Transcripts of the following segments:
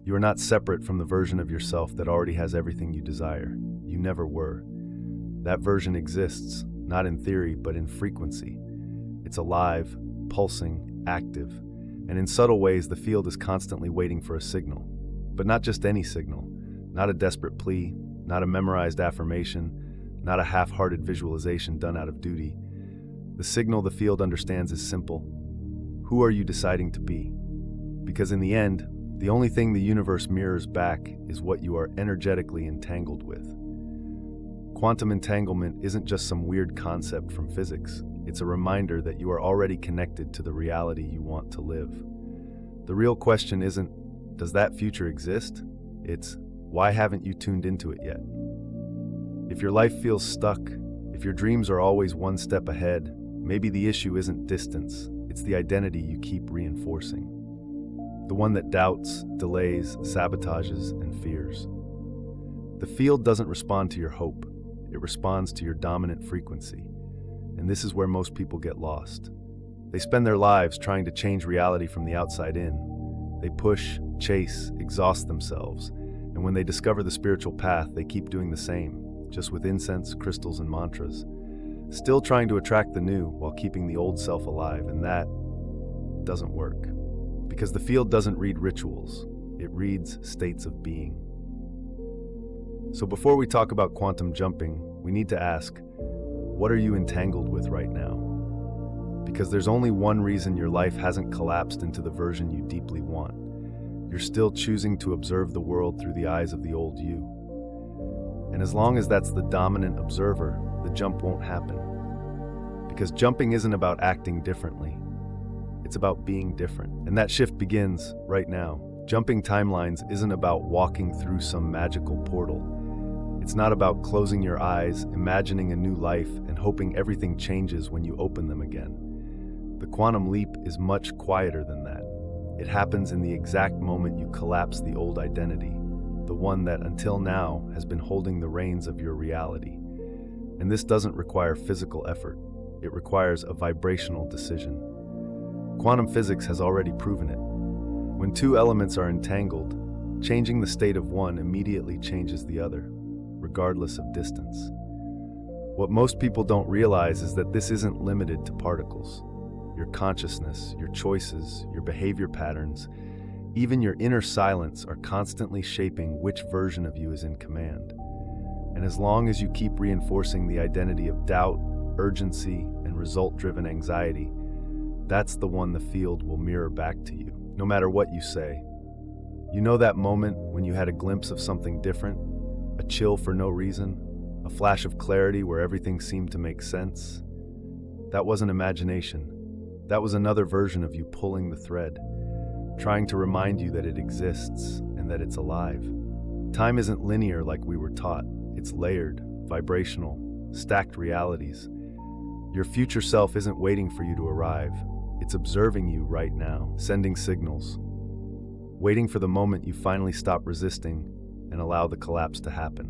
You are not separate from the version of yourself that already has everything you desire. You never were. That version exists, not in theory, but in frequency. It's alive, pulsing, active, and in subtle ways the field is constantly waiting for a signal. But not just any signal, not a desperate plea, not a memorized affirmation, not a half-hearted visualization done out of duty. The signal the field understands is simple. Who are you deciding to be? Because in the end, the only thing the universe mirrors back is what you are energetically entangled with. Quantum entanglement isn't just some weird concept from physics. It's a reminder that you are already connected to the reality you want to live. The real question isn't, does that future exist? It's, why haven't you tuned into it yet? If your life feels stuck, if your dreams are always one step ahead, maybe the issue isn't distance, it's the identity you keep reinforcing. The one that doubts, delays, sabotages, and fears. The field doesn't respond to your hope, it responds to your dominant frequency. And this is where most people get lost. They spend their lives trying to change reality from the outside in. They push, chase, exhaust themselves, and when they discover the spiritual path, they keep doing the same, just with incense, crystals, and mantras, still trying to attract the new while keeping the old self alive, and that doesn't work. Because the field doesn't read rituals, it reads states of being. So before we talk about quantum jumping, we need to ask, what are you entangled with right now? Because there's only one reason your life hasn't collapsed into the version you deeply want. You're still choosing to observe the world through the eyes of the old you. And as long as that's the dominant observer, the jump won't happen. Because jumping isn't about acting differently. It's about being different. And that shift begins right now. Jumping timelines isn't about walking through some magical portal. It's not about closing your eyes, imagining a new life, and hoping everything changes when you open them again. The quantum leap is much quieter than that. It happens in the exact moment you collapse the old identity, the one that until now has been holding the reins of your reality. And this doesn't require physical effort. It requires a vibrational decision. Quantum physics has already proven it. When two elements are entangled, changing the state of one immediately changes the other, regardless of distance. What most people don't realize is that this isn't limited to particles. Your consciousness, your choices, your behavior patterns, even your inner silence are constantly shaping which version of you is in command. And as long as you keep reinforcing the identity of doubt, urgency, and result-driven anxiety, that's the one the field will mirror back to you, no matter what you say. You know that moment when you had a glimpse of something different? A chill for no reason? A flash of clarity where everything seemed to make sense? That wasn't imagination. That was another version of you pulling the thread, trying to remind you that it exists and that it's alive. Time isn't linear like we were taught. It's layered, vibrational, stacked realities. Your future self isn't waiting for you to arrive. It's observing you right now, sending signals, waiting for the moment you finally stop resisting and allow the collapse to happen.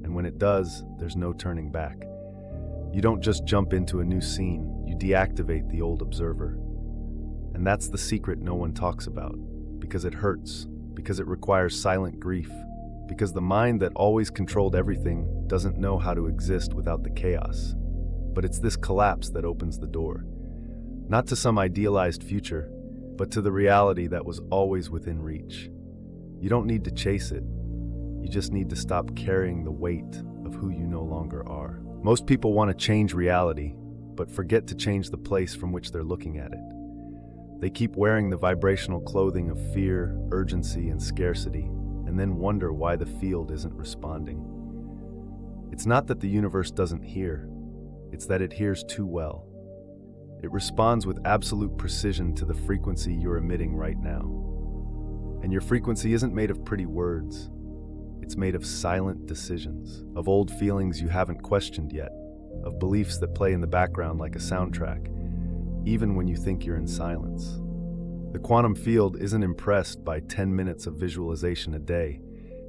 And when it does, there's no turning back. You don't just jump into a new scene, you deactivate the old observer. And that's the secret no one talks about, because it hurts, because it requires silent grief, because the mind that always controlled everything doesn't know how to exist without the chaos. But it's this collapse that opens the door, not to some idealized future, but to the reality that was always within reach. You don't need to chase it, you just need to stop carrying the weight of who you no longer are. Most people want to change reality, but forget to change the place from which they're looking at it. They keep wearing the vibrational clothing of fear, urgency, and scarcity, and then wonder why the field isn't responding. It's not that the universe doesn't hear, it's that it hears too well. It responds with absolute precision to the frequency you're emitting right now. And your frequency isn't made of pretty words. It's made of silent decisions, of old feelings you haven't questioned yet, of beliefs that play in the background like a soundtrack, even when you think you're in silence. The quantum field isn't impressed by 10 minutes of visualization a day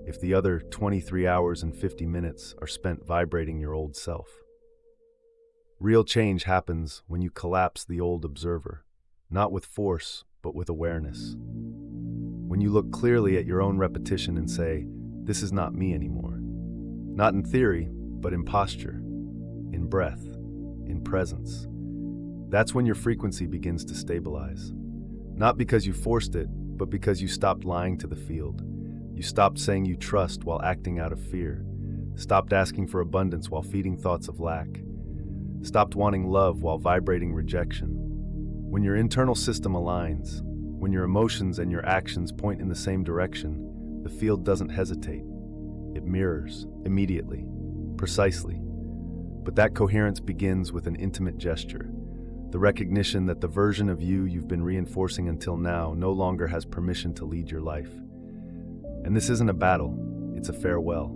if the other 23 hours and 50 minutes are spent vibrating your old self. Real change happens when you collapse the old observer, not with force, but with awareness. When when you look clearly at your own repetition and say, "This is not me anymore." Not in theory, but in posture, in breath, in presence. That's when your frequency begins to stabilize. Not because you forced it, but because you stopped lying to the field. You stopped saying you trust while acting out of fear. Stopped asking for abundance while feeding thoughts of lack. Stopped wanting love while vibrating rejection. When your internal system aligns, when your emotions and your actions point in the same direction, the field doesn't hesitate. It mirrors, immediately, precisely. But that coherence begins with an intimate gesture, the recognition that the version of you you've been reinforcing until now no longer has permission to lead your life. And this isn't a battle, it's a farewell,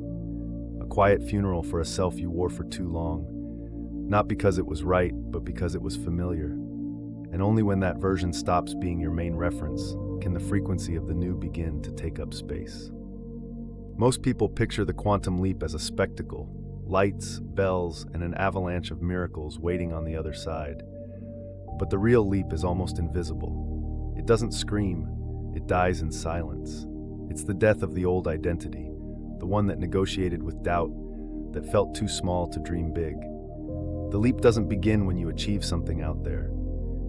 a quiet funeral for a self you wore for too long, not because it was right, but because it was familiar. And only when that version stops being your main reference can the frequency of the new begin to take up space. Most people picture the quantum leap as a spectacle, lights, bells, and an avalanche of miracles waiting on the other side. But the real leap is almost invisible. It doesn't scream, it dies in silence. It's the death of the old identity, the one that negotiated with doubt, that felt too small to dream big. The leap doesn't begin when you achieve something out there.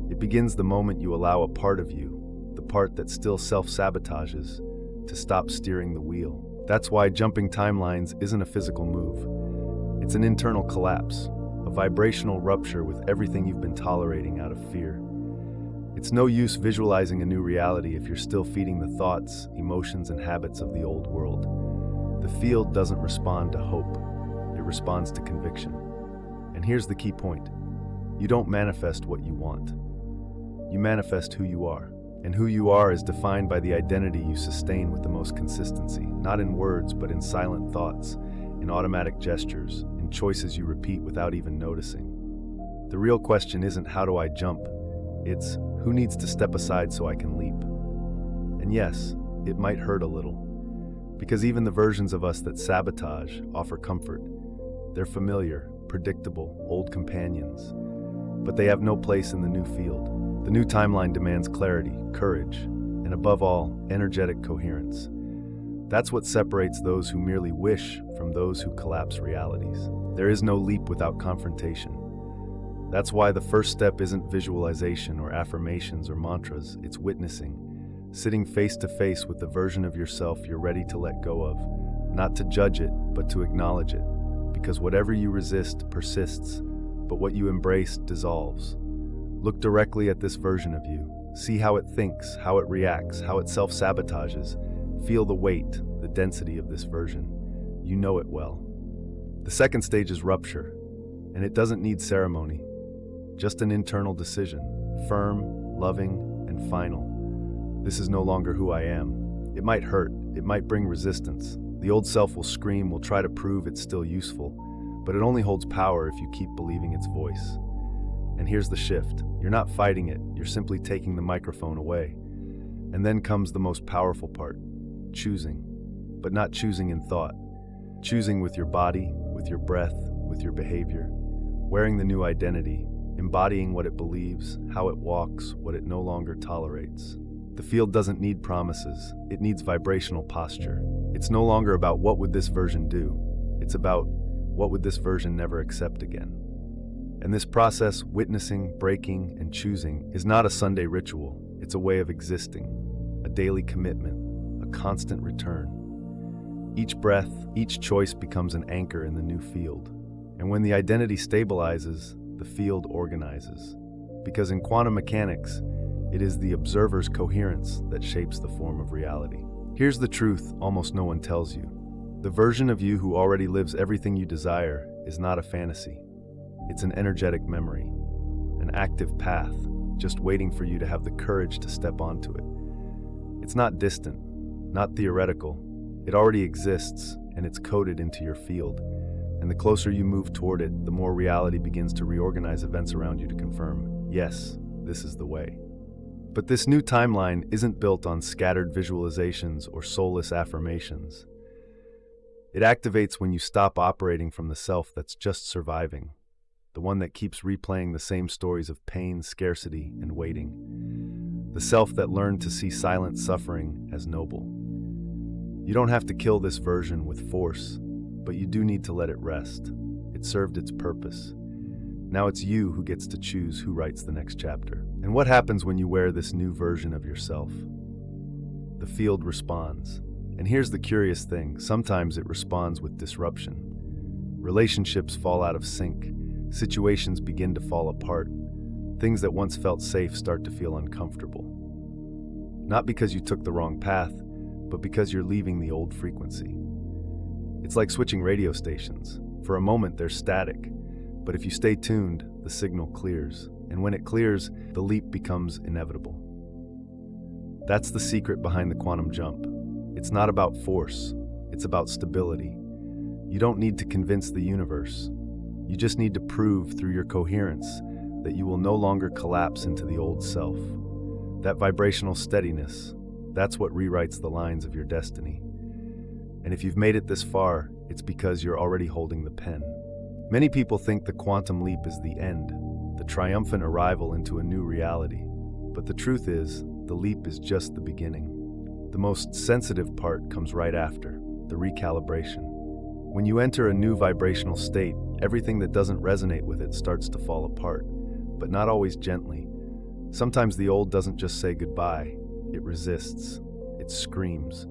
It begins the moment you allow a part of you, the part that still self-sabotages, to stop steering the wheel. That's why jumping timelines isn't a physical move. It's an internal collapse, a vibrational rupture with everything you've been tolerating out of fear. It's no use visualizing a new reality if you're still feeding the thoughts, emotions, and habits of the old world. The field doesn't respond to hope, it responds to conviction. And here's the key point. You don't manifest what you want. You manifest who you are. And who you are is defined by the identity you sustain with the most consistency, not in words, but in silent thoughts, in automatic gestures, in choices you repeat without even noticing. The real question isn't how do I jump? It's who needs to step aside so I can leap? And yes, it might hurt a little, because even the versions of us that sabotage offer comfort. They're familiar, predictable, old companions, but they have no place in the new field. The new timeline demands clarity, courage, and above all, energetic coherence. That's what separates those who merely wish from those who collapse realities. There is no leap without confrontation. That's why the first step isn't visualization or affirmations or mantras, it's witnessing, sitting face to face with the version of yourself you're ready to let go of, not to judge it, but to acknowledge it. Because whatever you resist persists, but what you embrace dissolves. Look directly at this version of you. See how it thinks, how it reacts, how it self-sabotages. Feel the weight, the density of this version. You know it well. The second stage is rupture, and it doesn't need ceremony. Just an internal decision, firm, loving, and final. This is no longer who I am. It might hurt, it might bring resistance. The old self will scream, will try to prove it's still useful, but it only holds power if you keep believing its voice. And here's the shift. You're not fighting it, you're simply taking the microphone away. And then comes the most powerful part, choosing. But not choosing in thought. Choosing with your body, with your breath, with your behavior. Wearing the new identity, embodying what it believes, how it walks, what it no longer tolerates. The field doesn't need promises, it needs vibrational posture. It's no longer about what would this version do, it's about what would this version never accept again. And this process, witnessing, breaking, and choosing, is not a Sunday ritual. It's a way of existing, a daily commitment, a constant return. Each breath, each choice becomes an anchor in the new field. And when the identity stabilizes, the field organizes. Because in quantum mechanics, it is the observer's coherence that shapes the form of reality. Here's the truth almost no one tells you. The version of you who already lives everything you desire is not a fantasy. It's an energetic memory, an active path, just waiting for you to have the courage to step onto it. It's not distant, not theoretical. It already exists, and it's coded into your field. And the closer you move toward it, the more reality begins to reorganize events around you to confirm, yes, this is the way. But this new timeline isn't built on scattered visualizations or soulless affirmations. It activates when you stop operating from the self that's just surviving, the one that keeps replaying the same stories of pain, scarcity, and waiting. the self that learned to see silent suffering as noble. You don't have to kill this version with force, but you do need to let it rest. It served its purpose. Now it's you who gets to choose who writes the next chapter. And what happens when you wear this new version of yourself? The field responds. And here's the curious thing, sometimes it responds with disruption. Relationships fall out of sync, situations begin to fall apart, things that once felt safe start to feel uncomfortable. Not because you took the wrong path, but because you're leaving the old frequency. It's like switching radio stations. For a moment, they're static, but if you stay tuned, the signal clears. And when it clears, the leap becomes inevitable. That's the secret behind the quantum jump. It's not about force, it's about stability. You don't need to convince the universe. You just need to prove through your coherence that you will no longer collapse into the old self. That vibrational steadiness, that's what rewrites the lines of your destiny. And if you've made it this far, it's because you're already holding the pen. Many people think the quantum leap is the end, the triumphant arrival into a new reality. But the truth is, the leap is just the beginning. The most sensitive part comes right after, the recalibration. When you enter a new vibrational state, everything that doesn't resonate with it starts to fall apart, but not always gently. Sometimes the old doesn't just say goodbye, it resists, it screams,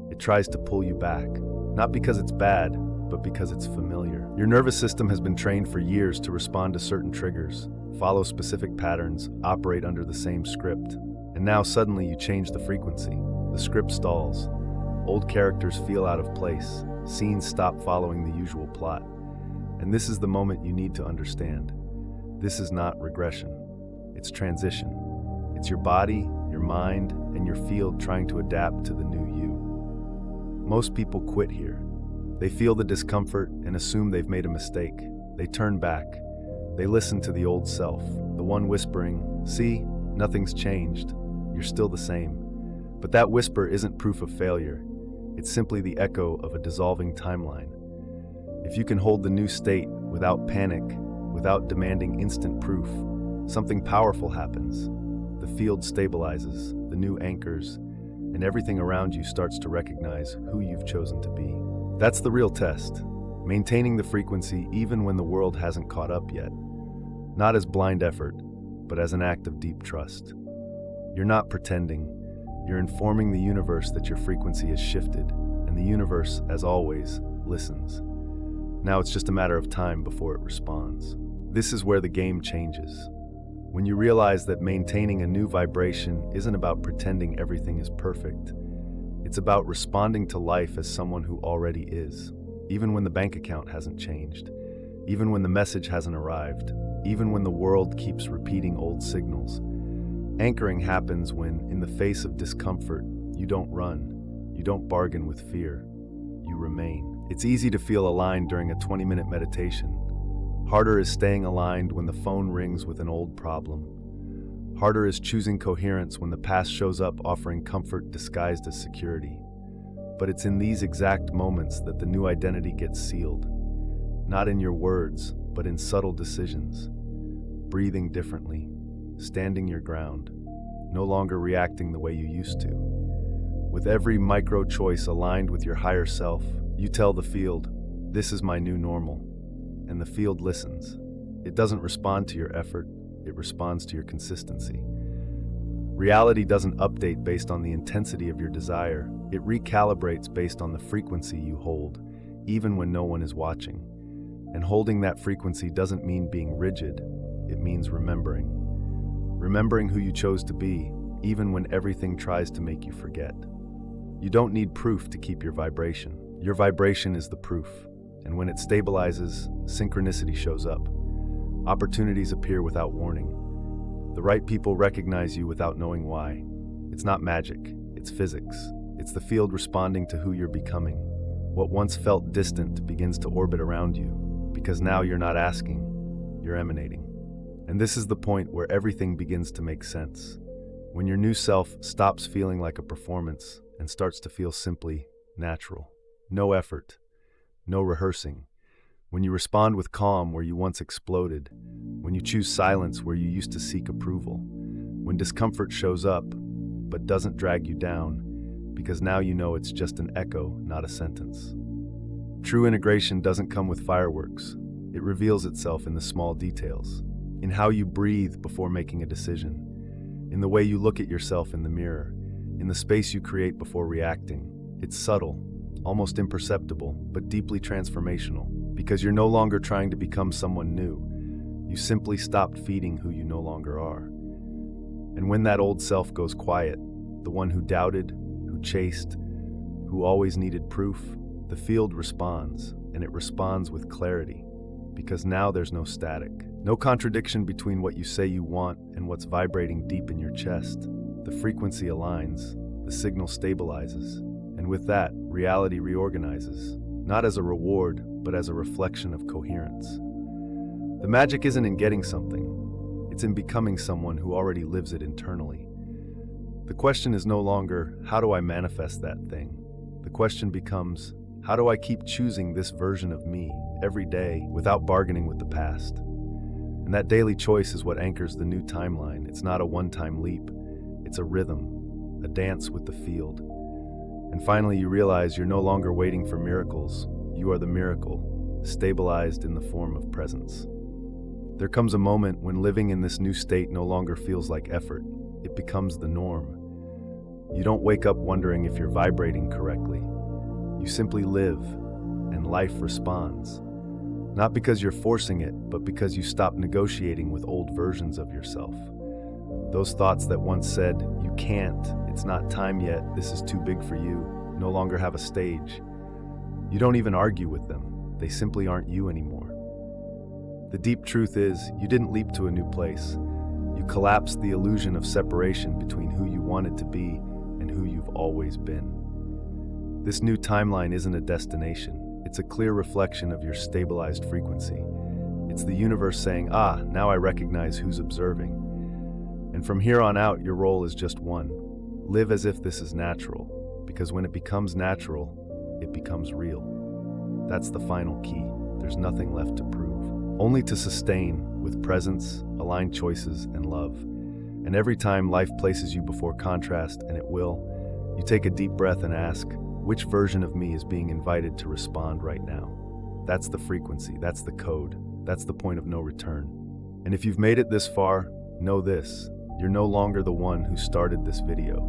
it tries to pull you back, not because it's bad, but because it's familiar. Your nervous system has been trained for years to respond to certain triggers, follow specific patterns, operate under the same script. And now suddenly you change the frequency. The script stalls. Old characters feel out of place. Scenes stop following the usual plot. And this is the moment you need to understand. This is not regression. It's transition. It's your body, your mind, and your field trying to adapt to the new you. Most people quit here. They feel the discomfort and assume they've made a mistake. They turn back. They listen to the old self, the one whispering, "See, nothing's changed. You're still the same." But that whisper isn't proof of failure. It's simply the echo of a dissolving timeline. If you can hold the new state without panic, without demanding instant proof, something powerful happens. The field stabilizes, the new anchors, and everything around you starts to recognize who you've chosen to be. That's the real test, maintaining the frequency even when the world hasn't caught up yet. Not as blind effort, but as an act of deep trust. You're not pretending. You're informing the universe that your frequency has shifted, and the universe, as always, listens. Now it's just a matter of time before it responds. This is where the game changes. When you realize that maintaining a new vibration isn't about pretending everything is perfect. It's about responding to life as someone who already is, even when the bank account hasn't changed, even when the message hasn't arrived, even when the world keeps repeating old signals. Anchoring happens when, in the face of discomfort, you don't run, you don't bargain with fear, you remain. It's easy to feel aligned during a 20-minute meditation. Harder is staying aligned when the phone rings with an old problem. Harder is choosing coherence when the past shows up offering comfort disguised as security. But it's in these exact moments that the new identity gets sealed. Not in your words, but in subtle decisions. Breathing differently, standing your ground, no longer reacting the way you used to. With every micro choice aligned with your higher self, you tell the field, "This is my new normal." And the field listens. It doesn't respond to your effort, it responds to your consistency. Reality doesn't update based on the intensity of your desire, it recalibrates based on the frequency you hold, even when no one is watching. And holding that frequency doesn't mean being rigid, it means remembering. Remembering who you chose to be, even when everything tries to make you forget. You don't need proof to keep your vibration. Your vibration is the proof. And when it stabilizes, synchronicity shows up. Opportunities appear without warning. The right people recognize you without knowing why. It's not magic, it's physics. It's the field responding to who you're becoming. What once felt distant begins to orbit around you, because now you're not asking, you're emanating. And this is the point where everything begins to make sense. When your new self stops feeling like a performance and starts to feel simply natural. No effort. No rehearsing. When you respond with calm where you once exploded. When you choose silence where you used to seek approval. When discomfort shows up, but doesn't drag you down, because now you know it's just an echo, not a sentence. True integration doesn't come with fireworks. It reveals itself in the small details, in how you breathe before making a decision, in the way you look at yourself in the mirror, in the space you create before reacting. It's subtle, almost imperceptible, but deeply transformational, because you're no longer trying to become someone new. You simply stopped feeding who you no longer are. And when that old self goes quiet, the one who doubted, who chased, who always needed proof, the field responds, and it responds with clarity, because now there's no static, no contradiction between what you say you want and what's vibrating deep in your chest. The frequency aligns, the signal stabilizes, and with that, reality reorganizes, not as a reward, but as a reflection of coherence. The magic isn't in getting something, it's in becoming someone who already lives it internally. The question is no longer, how do I manifest that thing? The question becomes, how do I keep choosing this version of me every day without bargaining with the past? And that daily choice is what anchors the new timeline. It's not a one-time leap, it's a rhythm, a dance with the field. And finally, you realize you're no longer waiting for miracles. You are the miracle, stabilized in the form of presence. There comes a moment when living in this new state no longer feels like effort. It becomes the norm. You don't wake up wondering if you're vibrating correctly. You simply live, and life responds. Not because you're forcing it, but because you stop negotiating with old versions of yourself. Those thoughts that once said, you can't, it's not time yet, this is too big for you, no longer have a stage. You don't even argue with them. They simply aren't you anymore. The deep truth is, you didn't leap to a new place. You collapsed the illusion of separation between who you wanted to be and who you've always been. This new timeline isn't a destination. It's a clear reflection of your stabilized frequency. It's the universe saying, now I recognize who's observing. And from here on out, your role is just one. Live as if this is natural, because when it becomes natural, it becomes real. That's the final key. There's nothing left to prove, only to sustain with presence, aligned choices, and love. And every time life places you before contrast, and it will, you take a deep breath and ask, which version of me is being invited to respond right now? That's the frequency, that's the code, that's the point of no return. And if you've made it this far, know this, you're no longer the one who started this video,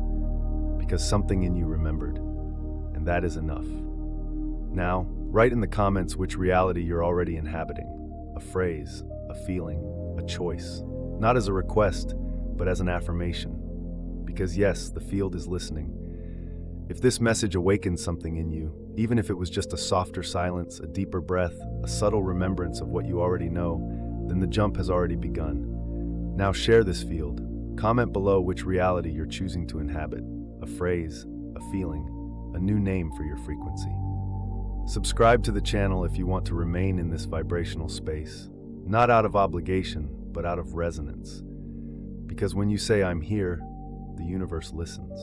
because something in you remembered, and that is enough. Now, write in the comments which reality you're already inhabiting, a phrase, a feeling, a choice, not as a request, but as an affirmation. Because yes, the field is listening. If this message awakens something in you, even if it was just a softer silence, a deeper breath, a subtle remembrance of what you already know, then the jump has already begun. Now share this field. Comment below which reality you're choosing to inhabit, a phrase, a feeling, a new name for your frequency. Subscribe to the channel if you want to remain in this vibrational space, not out of obligation, but out of resonance. Because when you say I'm here, the universe listens.